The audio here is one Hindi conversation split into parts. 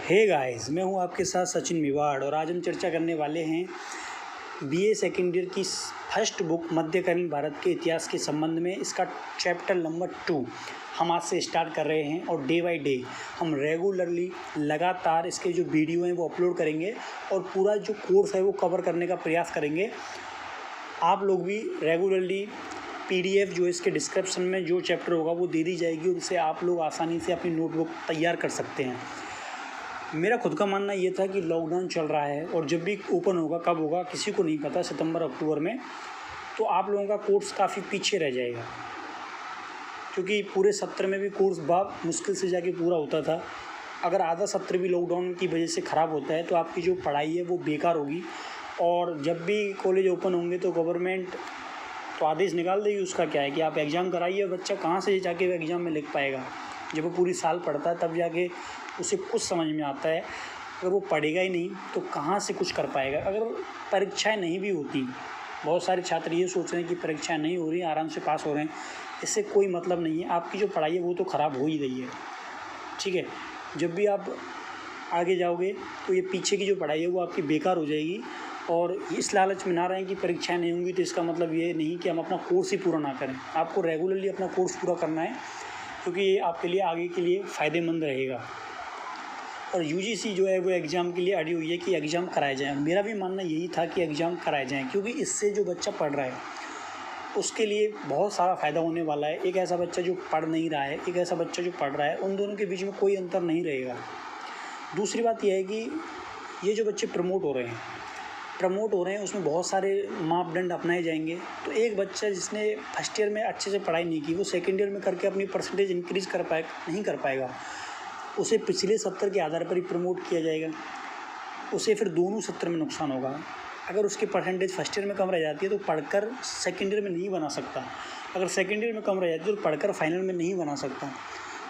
हे गाइस, मैं हूं आपके साथ सचिन मेवाड़ और आज हम चर्चा करने वाले हैं बीए सेकेंड ईयर की फर्स्ट बुक मध्यकालीन भारत के इतिहास के संबंध में। इसका चैप्टर नंबर 2 हम आज से स्टार्ट कर रहे हैं और डे बाय डे हम रेगुलरली लगातार इसके जो वीडियो हैं वो अपलोड करेंगे और पूरा जो कोर्स है वो कवर करने का प्रयास करेंगे। आप लोग भी रेगुलरली PDF जो इसके डिस्क्रिप्शन में जो चैप्टर होगा वो दे दी जाएगी, उससे आप लोग आसानी से अपनी नोटबुक तैयार कर सकते हैं। मेरा खुद का मानना ये था कि लॉकडाउन चल रहा है और जब भी ओपन होगा, कब होगा किसी को नहीं पता, सितंबर अक्टूबर में, तो आप लोगों का कोर्स काफ़ी पीछे रह जाएगा, क्योंकि पूरे सत्र में भी कोर्स बहुत मुश्किल से जाके पूरा होता था। अगर आधा सत्र भी लॉकडाउन की वजह से ख़राब होता है तो आपकी जो पढ़ाई है वो बेकार होगी। और जब भी कॉलेज ओपन होंगे तो गवर्नमेंट तो आदेश निकाल देगी। उसका क्या है कि आप एग्ज़ाम कराइए, बच्चा कहाँ से जाके वो एग्ज़ाम में लिख पाएगा। जब वो पूरी साल पढ़ता है तब जाके उसे कुछ समझ में आता है। अगर वो पढ़ेगा ही नहीं तो कहाँ से कुछ कर पाएगा। अगर परीक्षाएं नहीं भी होती, बहुत सारे छात्र ये सोच रहे हैं कि परीक्षाएं नहीं हो रही, आराम से पास हो रहे हैं, इससे कोई मतलब नहीं है। आपकी जो पढ़ाई है वो तो ख़राब हो ही रही है, ठीक है। जब भी आप आगे जाओगे तो ये पीछे की जो पढ़ाई है वो आपकी बेकार हो जाएगी। और इस लालच में ना रहें कि परीक्षाएं नहीं होंगी तो इसका मतलब ये नहीं कि हम अपना कोर्स ही पूरा ना करें। आपको रेगुलरली अपना कोर्स पूरा करना है, क्योंकि ये आपके लिए आगे के लिए फ़ायदेमंद रहेगा। और UGC जो है वो एग्ज़ाम के लिए अड़ी हुई है कि एग्ज़ाम कराए जाएँ। मेरा भी मानना यही था कि एग्ज़ाम कराए जाएँ, क्योंकि इससे जो बच्चा पढ़ रहा है उसके लिए बहुत सारा फ़ायदा होने वाला है। एक ऐसा बच्चा जो पढ़ नहीं रहा है, एक ऐसा बच्चा जो पढ़ रहा है, उन दोनों के बीच में कोई अंतर नहीं रहेगा। दूसरी बात यह है कि ये जो बच्चे प्रमोट हो रहे हैं उसमें बहुत सारे मापदंड अपनाए जाएंगे। तो एक बच्चा जिसने फर्स्ट ईयर में अच्छे से पढ़ाई नहीं की, वो सेकेंड ईयर में करके अपनी परसेंटेज इंक्रीज़ नहीं कर पाएगा। उसे पिछले सत्र के आधार पर ही प्रमोट किया जाएगा, उसे फिर दोनों सत्र में नुकसान होगा। अगर उसकी परसेंटेज फर्स्ट ईयर में कम रह जाती है तो पढ़कर सेकेंड ईयर में नहीं बना सकता, अगर सेकेंड ईयर में कम रह जाती है तो पढ़कर फाइनल में नहीं बना सकता।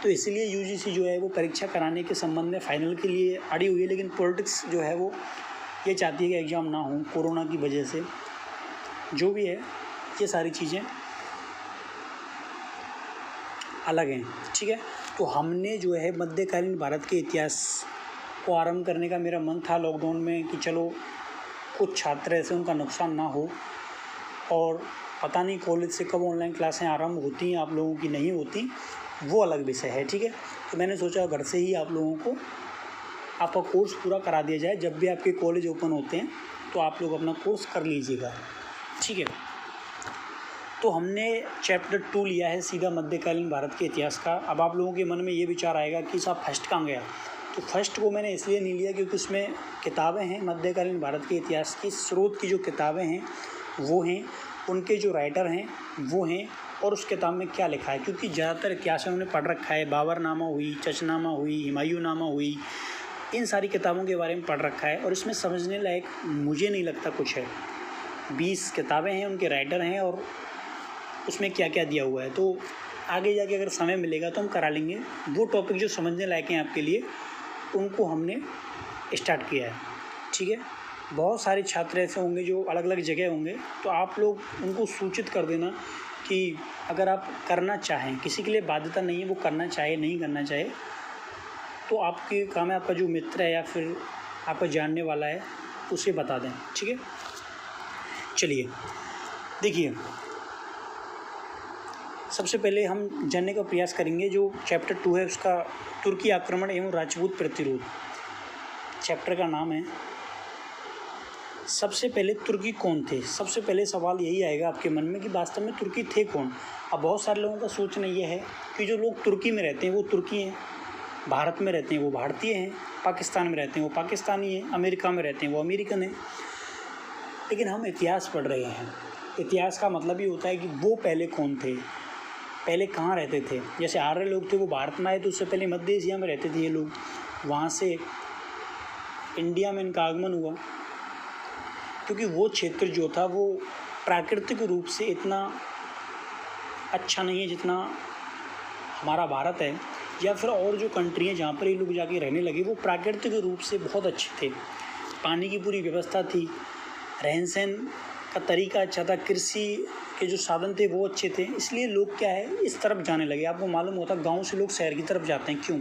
तो इसलिए UGC जो है वो परीक्षा कराने के संबंध में फ़ाइनल के लिए अड़ी हुई है। लेकिन पॉलिटिक्स जो है वो ये चाहती है कि एग्ज़ाम ना हो कोरोना की वजह से। जो भी है, ये सारी चीज़ें अलग हैं, ठीक है। तो हमने जो है मध्यकालीन भारत के इतिहास को आरंभ करने का मेरा मन था लॉकडाउन में कि चलो कुछ छात्र ऐसे उनका नुकसान ना हो। और पता नहीं कॉलेज से कब ऑनलाइन क्लासें आरंभ होती हैं, आप लोगों की नहीं होती, वो अलग विषय है, ठीक है। तो मैंने सोचा घर से ही आप लोगों को आपका कोर्स पूरा करा दिया जाए। जब भी आपके कॉलेज ओपन होते हैं तो आप लोग अपना कोर्स कर लीजिएगा, ठीक है। तो हमने चैप्टर 2 लिया है सीधा मध्यकालीन भारत के इतिहास का। अब आप लोगों के मन में ये विचार आएगा कि साहब फर्स्ट कहाँ गया। तो फर्स्ट को मैंने इसलिए नहीं लिया क्योंकि उसमें किताबें हैं मध्यकालीन भारत के इतिहास की, स्रोत की जो किताबें हैं वो हैं, उनके जो राइटर हैं वो हैं, और उस किताब में क्या लिखा है। क्योंकि ज़्यादातर इतिहास उन्होंने पढ़ रखा है, बाबरनामा हुई, चचनामा हुई, हुमायूंनामा हुई, इन सारी किताबों के बारे में पढ़ रखा है और इसमें समझने लायक मुझे नहीं लगता कुछ है। 20 किताबें हैं, उनके राइटर हैं और उसमें क्या क्या दिया हुआ है। तो आगे जाके अगर समय मिलेगा तो हम करा लेंगे। वो टॉपिक जो समझने लायक हैं आपके लिए, उनको हमने स्टार्ट किया है, ठीक है। बहुत सारे छात्र ऐसे होंगे जो अलग अलग जगह होंगे, तो आप लोग उनको सूचित कर देना कि अगर आप करना चाहें, किसी के लिए बाध्यता नहीं है, वो करना चाहे नहीं करना चाहे, तो आपके काम है आपका जो मित्र है या फिर आपका जानने वाला है उसे बता दें, ठीक है। चलिए देखिए, सबसे पहले हम जानने का प्रयास करेंगे जो चैप्टर 2 है उसका, तुर्की आक्रमण एवं राजपूत प्रतिरोध, चैप्टर का नाम है। सबसे पहले तुर्की कौन थे। सबसे पहले सवाल यही आएगा आपके मन में कि वास्तव में तुर्की थे कौन। अब बहुत सारे लोगों का सोचना ये है कि जो लोग तुर्की में रहते हैं वो तुर्की हैं, भारत में रहते हैं वो भारतीय हैं, पाकिस्तान में रहते हैं वो पाकिस्तानी हैं, अमेरिका में रहते हैं वो अमेरिकन हैं। लेकिन हम इतिहास पढ़ रहे हैं। इतिहास का मतलब ही होता है कि वो पहले कौन थे, पहले कहाँ रहते थे। जैसे आर्य लोग थे वो भारत में आए तो उससे पहले मध्य एशिया में रहते थे ये लोग, वहाँ से इंडिया में इनका आगमन हुआ। क्योंकि वो क्षेत्र जो था वो प्राकृतिक रूप से इतना अच्छा नहीं है जितना हमारा भारत है, या फिर और जो कंट्री हैं जहाँ पर ये लोग जाके रहने लगे वो प्राकृतिक रूप से बहुत अच्छे थे। पानी की पूरी व्यवस्था थी, रहन सहन का तरीका अच्छा था, कृषि के जो साधन थे वो अच्छे थे, इसलिए लोग क्या है इस तरफ जाने लगे। आपको मालूम होता गांव से लोग शहर की तरफ जाते हैं, क्यों?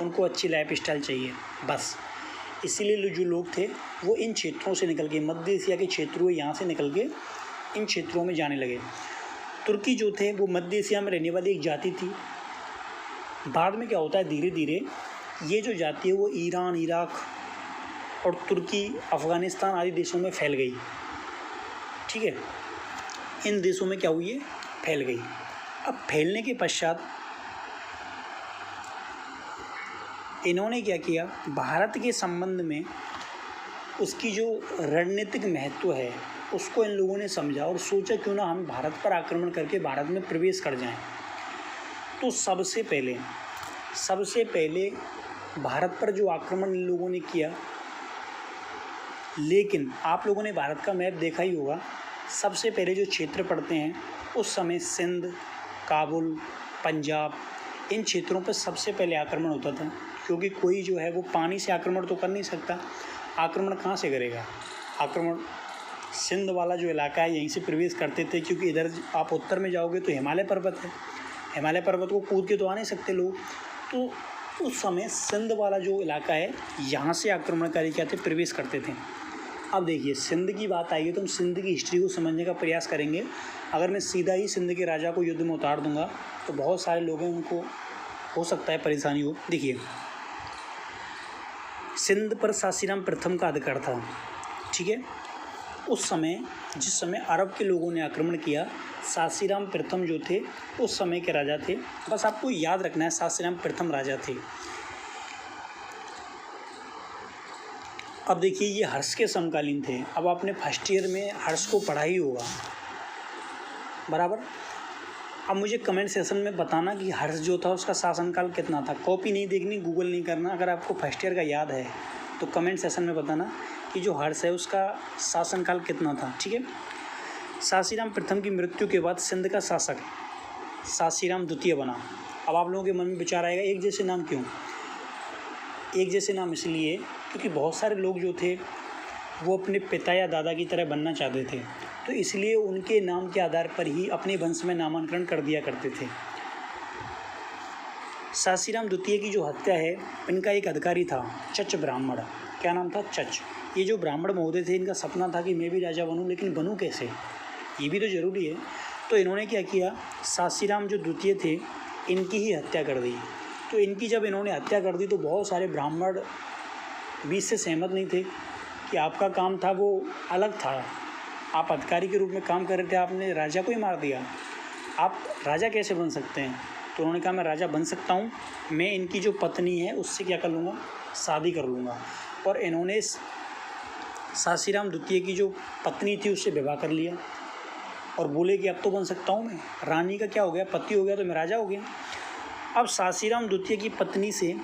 उनको अच्छी लाइफ स्टाइल चाहिए बस। इसीलिए जो लोग थे वो इन क्षेत्रों से निकल के, मध्य एशिया के क्षेत्रों यहाँ से निकल के इन क्षेत्रों में जाने लगे। तुर्की जो थे वो मध्य एशिया में रहने वाली एक जाति थी। बाद में क्या होता है, धीरे धीरे ये जो जाति है वो ईरान, इराक और तुर्की, अफ़गानिस्तान आदि देशों में फैल गई। ठीक है, इन देशों में क्या हुई है, फैल गई। अब फैलने के पश्चात इन्होंने क्या किया, भारत के संबंध में उसकी जो रणनीतिक महत्व है उसको इन लोगों ने समझा और सोचा क्यों ना हम भारत पर आक्रमण करके भारत में प्रवेश कर जाएं। तो सबसे पहले भारत पर जो आक्रमण इन लोगों ने किया, लेकिन आप लोगों ने भारत का मैप देखा ही होगा, सबसे पहले जो क्षेत्र पड़ते हैं उस समय सिंध, काबुल, पंजाब, इन क्षेत्रों पर सबसे पहले आक्रमण होता था। क्योंकि कोई जो है वो पानी से आक्रमण तो कर नहीं सकता, आक्रमण कहाँ से करेगा, आक्रमण सिंध वाला जो इलाका है यहीं से प्रवेश करते थे। क्योंकि इधर आप उत्तर में जाओगे तो हिमालय पर्वत है, हिमालय पर्वत को कूद के तो आ नहीं सकते लोग। तो उस समय सिंध वाला जो इलाका है यहाँ से आक्रमणकारी क्या थे, प्रवेश करते थे। अब देखिए सिंध की बात आएगी तो हम सिंध की हिस्ट्री को समझने का प्रयास करेंगे। अगर मैं सीधा ही सिंध के राजा को युद्ध में उतार दूंगा तो बहुत सारे लोग हैं उनको हो सकता है परेशानी हो। देखिए सिंध पर सासीराम प्रथम का अधिकार था। ठीक है, उस समय जिस समय अरब के लोगों ने आक्रमण किया, सासीराम प्रथम जो थे उस समय के राजा थे। बस आपको याद रखना है सासीराम प्रथम राजा थे। अब देखिए ये हर्ष के समकालीन थे। अब आपने फर्स्ट ईयर में हर्ष को पढ़ा ही होगा बराबर। अब मुझे कमेंट सेशन में बताना कि हर्ष जो था उसका शासनकाल कितना था। कॉपी नहीं देखनी, गूगल नहीं करना। अगर आपको फर्स्ट ईयर का याद है तो कमेंट सेशन में बताना कि जो हर्ष है उसका शासनकाल कितना था। ठीक है, सासीराम प्रथम की मृत्यु के बाद सिंध का शासक सासीराम द्वितीय बना। अब आप लोगों के मन में विचार आएगा एक जैसे नाम क्यों? एक जैसे नाम इसलिए क्योंकि बहुत सारे लोग जो थे वो अपने पिता या दादा की तरह बनना चाहते थे, तो इसलिए उनके नाम के आधार पर ही अपने वंश में नामांकन कर दिया करते थे। सासीराम द्वितीय की जो हत्या है, इनका एक अधिकारी था चच ब्राह्मण। क्या नाम था? चच। ये जो ब्राह्मण महोदय थे इनका सपना था कि मैं भी राजा बनूं, लेकिन बनूं कैसे, ये भी तो ज़रूरी है। तो इन्होंने क्या किया, सासीराम जो द्वितीय थे इनकी ही हत्या कर दी। तो इनकी जब इन्होंने हत्या कर दी तो बहुत सारे ब्राह्मण भी इससे सहमत नहीं थे कि आपका काम था वो अलग था, आप अधिकारी के रूप में काम कर रहे थे, आपने राजा को ही मार दिया, आप राजा कैसे बन सकते हैं? तो उन्होंने कहा मैं राजा बन सकता हूँ, मैं इनकी जो पत्नी है उससे क्या कर लूँगा, शादी कर लूँगा। और इन्होंने सासीराम द्वितीय की जो पत्नी थी उससे विवाह कर लिया और बोले कि अब तो बन सकता हूँ मैं, रानी का क्या हो गया, पति हो गया तो मैं राजा हो गया। अब सासीराम द्वितीय की पत्नी से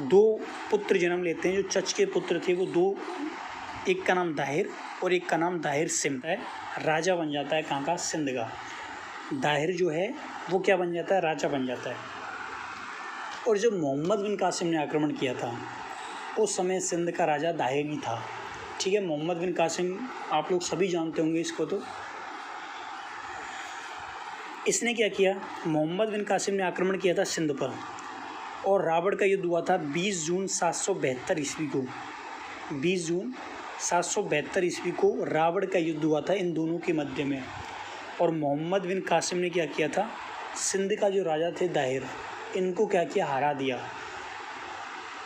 दो पुत्र जन्म लेते हैं। जो चच के पुत्र थे वो दो, एक का नाम दाहिर और एक का नाम दाहिर सिम है। राजा बन जाता है कहाँ का, सिंध का। दाहिर जो है वो क्या बन जाता है, राजा बन जाता है। और जब मोहम्मद बिन कासिम ने आक्रमण किया था उस समय सिंध का राजा दाहिर ही था। ठीक है, मोहम्मद बिन कासिम आप लोग सभी जानते होंगे इसको। तो इसने क्या किया, मोहम्मद बिन कासिम ने आक्रमण किया था सिंध पर और रावण का युद्ध हुआ था 20 जून 772 ईस्वी को। 20 जून 772 ईस्वी को रावण का युद्ध हुआ था इन दोनों के मध्य में। और मोहम्मद बिन कासिम ने क्या किया था, सिंध का जो राजा थे दाहिर, इनको क्या किया, हरा दिया।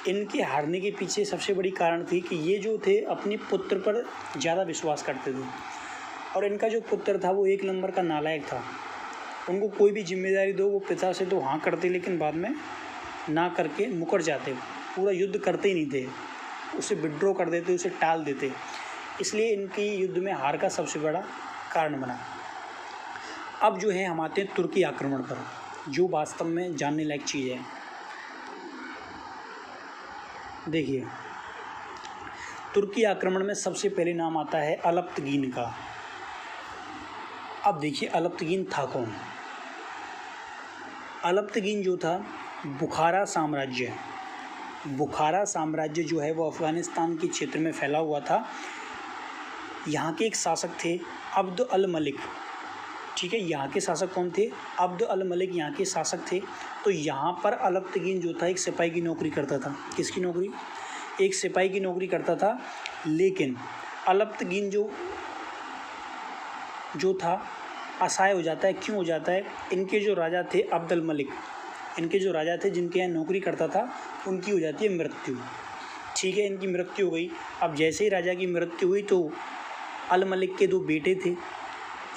इनके हारने के पीछे सबसे बड़ी कारण थी कि ये जो थे अपने पुत्र पर ज़्यादा विश्वास करते थे और इनका जो पुत्र था वो एक नंबर का नालायक था। उनको कोई भी जिम्मेदारी दो वो पिता से तो हाँ करते, लेकिन बाद में ना करके मुकर जाते, पूरा युद्ध करते ही नहीं थे, उसे विड्रॉ कर देते, उसे टाल देते। इसलिए इनकी युद्ध में हार का सबसे बड़ा कारण बना। अब जो है हम आते हैं तुर्की आक्रमण पर, जो वास्तव में जानने लायक चीज़ है। देखिए तुर्की आक्रमण में सबसे पहले नाम आता है अलप्तगीन का। अब देखिए अलप्तगीन था कौन? अलप्तगीन जो था बुखारा साम्राज्य, बुखारा साम्राज्य जो है वो अफ़गानिस्तान के क्षेत्र में फैला हुआ था। यहाँ के एक शासक थे अब्द अल मलिक। ठीक है। यहाँ के शासक कौन थे? अब्द अल मलिक यहाँ के शासक थे। तो यहाँ पर अलब्तगीन जो था एक सिपाही की नौकरी करता था। किसकी नौकरी? एक सिपाही की नौकरी करता था। लेकिन अलब्तगीन जो था असहाय हो जाता है। क्यों हो जाता है? इनके जो राजा थे अब्द अल मलिक, इनके जो राजा थे जिनके यहाँ नौकरी करता था, उनकी हो जाती है मृत्यु। ठीक है, इनकी मृत्यु हो गई। अब जैसे ही राजा की मृत्यु हुई तो अल मलिक के 2 बेटे थे,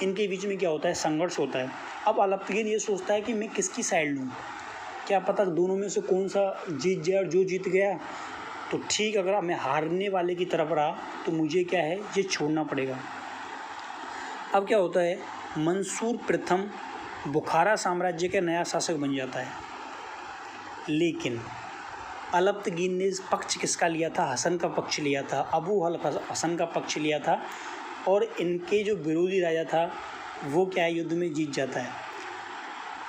इनके बीच में क्या होता है? संघर्ष होता है। अब अलब्तगीन ये सोचता है कि मैं किसकी साइड लूँ, क्या पता दोनों में से कौन सा जीत जाए, और जो जीत गया तो ठीक, अगर मैं हारने वाले की तरफ रहा तो मुझे क्या है, ये छोड़ना पड़ेगा। अब क्या होता है? मंसूर प्रथम बुखारा साम्राज्य का नया शासक बन जाता है। लेकिन अलब्तगीन ने पक्ष किसका लिया था? हसन का पक्ष लिया था, अबू हसन का पक्ष लिया था। और इनके जो विरोधी राजा था वो क्या है, युद्ध में जीत जाता है।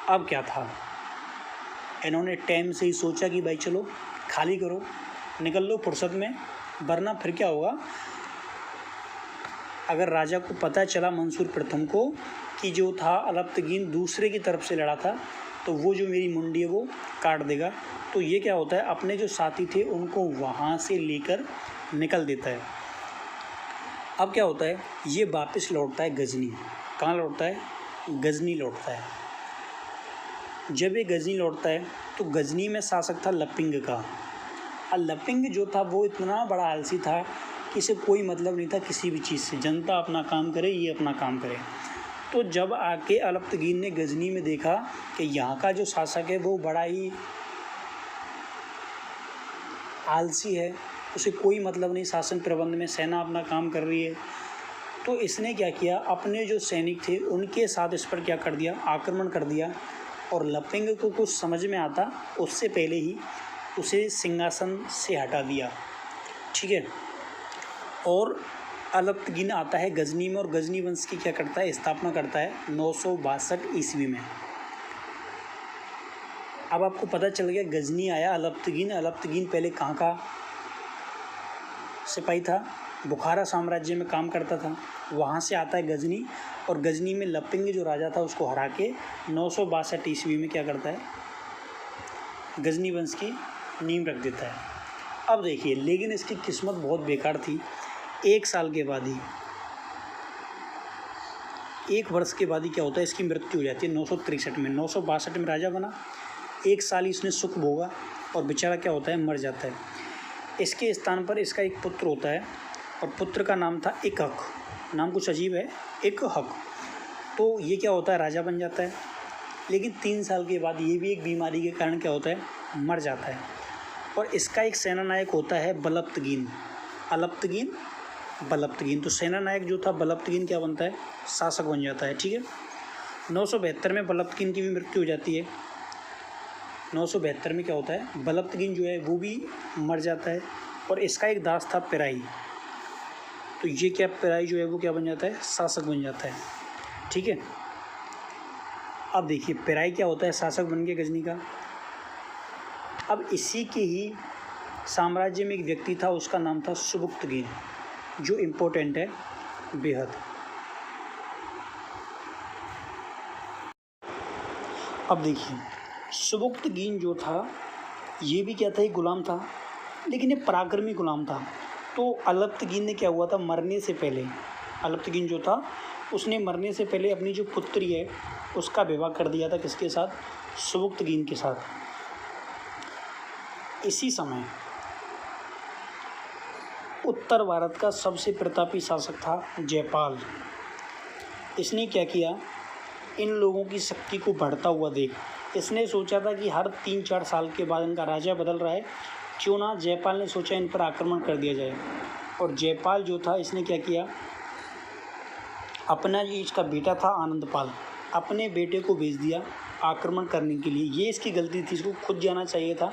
अब क्या था, इन्होंने टाइम से ही सोचा कि भाई चलो खाली करो, निकल लो फुर्सत में, वरना फिर क्या होगा, अगर राजा को पता चला मंसूर प्रथम को कि जो था अलब्तगीन दूसरे की तरफ से लड़ा था, तो वो जो मेरी मुंडी है वो काट देगा। तो ये क्या होता है, अपने जो साथी थे उनको वहाँ से लेकर निकल देता है। अब क्या होता है, ये वापस लौटता है गजनी। कहाँ लौटता है? गजनी लौटता है। जब ये गजनी लौटता है तो गजनी में शासक था लपिंग का। और लपिंग जो था वो इतना बड़ा आलसी था कि इसे कोई मतलब नहीं था किसी भी चीज़ से, जनता अपना काम करे, ये अपना काम करे। तो जब आके अलब्तगीन ने गजनी में देखा कि यहाँ का जो शासक है वो बड़ा ही आलसी है, उसे कोई मतलब नहीं शासन प्रबंध में, सेना अपना काम कर रही है, तो इसने क्या किया, अपने जो सैनिक थे उनके साथ इस पर क्या कर दिया, आक्रमण कर दिया। और लपिंग को कुछ समझ में आता उससे पहले ही उसे सिंहासन से हटा दिया। ठीक है। और अलब्तगीन आता है गजनी में, और गजनी वंश की क्या करता है, स्थापना करता है 962 ईस्वी में। अब आपको पता चल गया गजनी आया अलब्तगीन पहले कहाँ का सिपाही था, बुखारा साम्राज्य में काम करता था, वहाँ से आता है गजनी, और गजनी में लपिंग जो राजा था उसको हरा के 962 ईस्वी में क्या करता है, गजनी वंश की नींव रख देता है। अब देखिए, लेकिन इसकी किस्मत बहुत बेकार थी। 1 साल के बाद ही, 1 वर्ष के बाद ही क्या होता है, इसकी मृत्यु हो जाती है 963 में। 962 में राजा बना, 1 साल ही इसने सुख भोगा और बेचारा क्या होता है, मर जाता है। इसके स्थान पर इसका एक पुत्र होता है, और पुत्र का नाम था इकहक। नाम कुछ अजीब है, इकहक। तो ये क्या होता है, राजा बन जाता है। लेकिन 3 साल के बाद ये भी एक बीमारी के कारण क्या होता है, मर जाता है। और इसका एक सेना नायक होता है बलब्तगीन, बलब्तगीन। तो सेना नायक जो था बलब्तगीन क्या बनता है, शासक बन जाता है। ठीक है। 972 में बलब्तगीन की भी मृत्यु हो जाती है। 972 में क्या होता है, बलब्तगीन जो है वो भी मर जाता है। और इसका एक दास था पिराई, तो ये क्या, पिराई जो है वो क्या बन जाता है, शासक बन जाता है। ठीक है। अब देखिए पिराई क्या होता है, शासक बन गया गजनी का। अब इसी के ही साम्राज्य में एक व्यक्ति था, उसका नाम था सुबुक्तगीन, जो इम्पोर्टेंट है बेहद। अब देखिए सुबुक्तगीन जो था ये भी क्या था, एक गुलाम था, लेकिन ये पराक्रमी गुलाम था। तो अलब्तगीन ने क्या हुआ था, मरने से पहले, अलब्तगीन जो था उसने मरने से पहले अपनी जो पुत्री है उसका विवाह कर दिया था, किसके साथ, सुबुक्तगीन के साथ। इसी समय उत्तर भारत का सबसे प्रतापी शासक था जयपाल। इसने क्या किया, इन लोगों की शक्ति को बढ़ता हुआ देख इसने सोचा था कि हर 3-4 साल के बाद इनका राजा बदल रहा है, क्यों ना, जयपाल ने सोचा इन पर आक्रमण कर दिया जाए। और जयपाल जो था इसने क्या किया, अपना जो इसका बेटा था आनंदपाल, अपने बेटे को भेज दिया आक्रमण करने के लिए। ये इसकी गलती थी, इसको खुद जाना चाहिए था,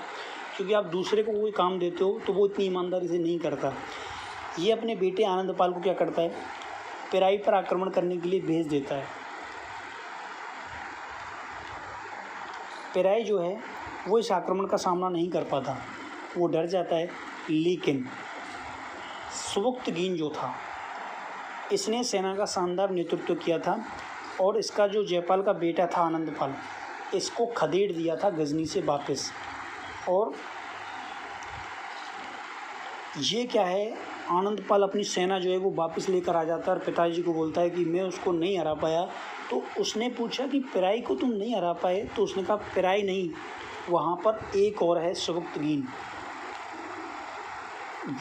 क्योंकि आप दूसरे को कोई काम देते हो तो वो इतनी ईमानदारी से नहीं करता। ये अपने बेटे आनंदपाल को क्या करता है, पिराई पर आक्रमण करने के लिए भेज देता है। पिराई जो है वो इस आक्रमण का सामना नहीं कर पाता, वो डर जाता है। लेकिन सुबुक्तगीन जो था इसने सेना का शानदार नेतृत्व किया था, और इसका जो जयपाल का बेटा था आनंदपाल, इसको खदेड़ दिया था गजनी से वापस। और ये क्या है, आनंदपाल अपनी सेना जो है वो वापस लेकर आ जाता है और पिताजी को बोलता है कि मैं उसको नहीं हरा पाया। तो उसने पूछा कि पिराई को तुम नहीं हरा पाए? तो उसने कहा पिराई नहीं, वहाँ पर एक और है, सुबुक्तगीन।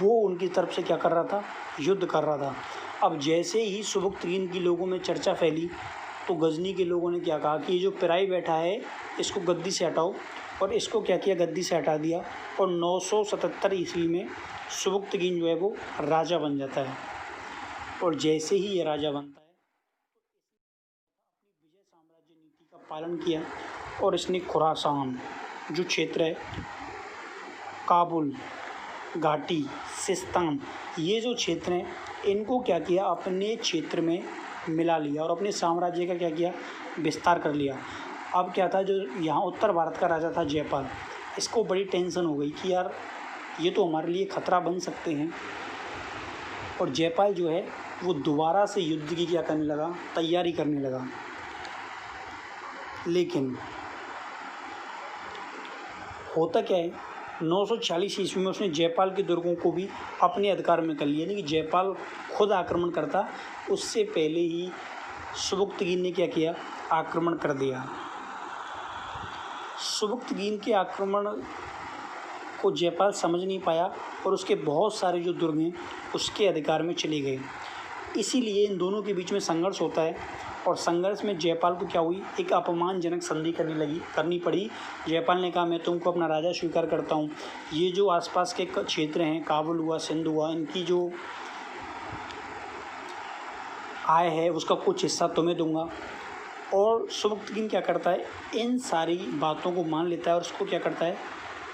वो उनकी तरफ से क्या कर रहा था, युद्ध कर रहा था। अब जैसे ही सुबुक्तगीन की लोगों में चर्चा फैली तो गजनी के लोगों ने क्या कहा कि ये जो पिराई बैठा है इसको गद्दी से हटाओ, और इसको क्या किया, गद्दी से हटा दिया। और 977 ईस्वी में सुबुक्तगीन जो है वो राजा बन जाता है। और जैसे ही ये राजा बनता है अपनी विजय साम्राज्य नीति का पालन किया और इसने खुरासान जो क्षेत्र है, काबुल, घाटी, सिस्तान, ये जो क्षेत्र हैं इनको क्या किया, अपने क्षेत्र में मिला लिया और अपने साम्राज्य का क्या किया, विस्तार कर लिया। अब क्या था, जो यहाँ उत्तर भारत का राजा था जयपाल, इसको बड़ी टेंशन हो गई कि यार ये तो हमारे लिए खतरा बन सकते हैं। और जयपाल जो है वो दोबारा से युद्ध की क्या करने लगा, तैयारी करने लगा। लेकिन होता क्या है, 946 ईस्वी में उसने जयपाल के दुर्गों को भी अपने अधिकार में कर लिया। यानी कि जयपाल खुद आक्रमण करता, उससे पहले ही सुबुक्तगीन ने क्या किया, आक्रमण कर दिया। सुबुक्तगीन के आक्रमण को जयपाल समझ नहीं पाया और उसके बहुत सारे जो दुर्ग हैं उसके अधिकार में चले गए। इसीलिए इन दोनों के बीच में संघर्ष होता है और संघर्ष में जयपाल को क्या हुई, एक अपमानजनक संधि करनी पड़ी। जयपाल ने कहा मैं तुमको अपना राजा स्वीकार करता हूँ, ये जो आसपास के क्षेत्र हैं, काबुल हुआ, सिंध हुआ, इनकी जो आय है उसका कुछ हिस्सा तुम्हें दूंगा। और सुबुक्तगीन क्या करता है, इन सारी बातों को मान लेता है और उसको क्या करता है,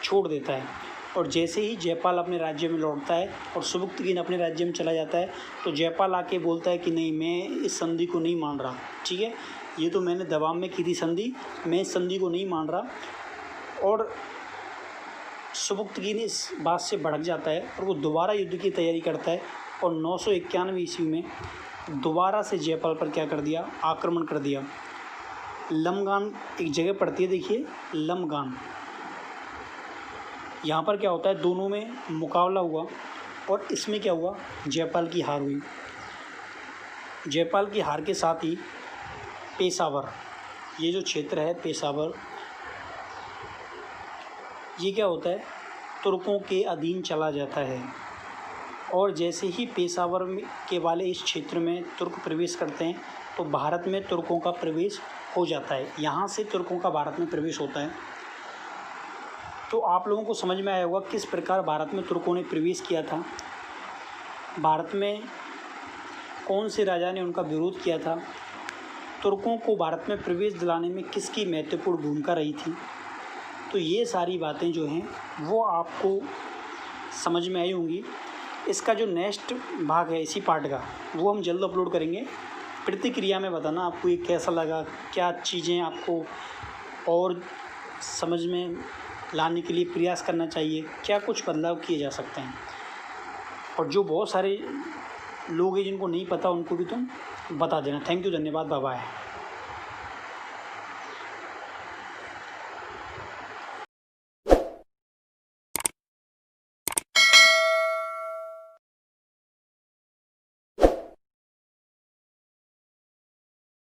छोड़ देता है। और जैसे ही जयपाल अपने राज्य में लौटता है और सुबुक्तगीन अपने राज्य में चला जाता है तो जयपाल आके बोलता है कि नहीं, मैं इस संधि को नहीं मान रहा, ठीक है, ये तो मैंने दबाव में की थी संधि, मैं इस संधि को नहीं मान रहा। और सुबुक्तगीन इस बात से भड़क जाता है और वो दोबारा युद्ध की तैयारी करता है और 991 ईस्वी में दोबारा से जयपाल पर क्या कर दिया, आक्रमण कर दिया। लमगान एक जगह पड़ती है, देखिए लमगान, यहाँ पर क्या होता है, दोनों में मुकाबला हुआ और इसमें क्या हुआ, जयपाल की हार हुई। जयपाल की हार के साथ ही पेशावर, ये जो क्षेत्र है पेशावर, ये क्या होता है, तुर्कों के अधीन चला जाता है। और जैसे ही पेशावर के वाले इस क्षेत्र में तुर्क प्रवेश करते हैं तो भारत में तुर्कों का प्रवेश हो जाता है। यहाँ से तुर्कों का भारत में प्रवेश होता है। तो आप लोगों को समझ में आया होगा किस प्रकार भारत में तुर्कों ने प्रवेश किया था, भारत में कौन से राजा ने उनका विरोध किया था, तुर्कों को भारत में प्रवेश दिलाने में किसकी महत्वपूर्ण भूमिका रही थी। तो ये सारी बातें जो हैं वो आपको समझ में आई होंगी। इसका जो नेक्स्ट भाग है इसी पार्ट का, वो हम जल्द अपलोड करेंगे। प्रतिक्रिया में बताना आपको ये कैसा लगा, क्या चीज़ें आपको और समझ में लाने के लिए प्रयास करना चाहिए, क्या कुछ बदलाव किए जा सकते हैं। और जो बहुत सारे लोग हैं जिनको नहीं पता उनको भी तुम बता देना। थैंक यू, धन्यवाद, बाय बाय।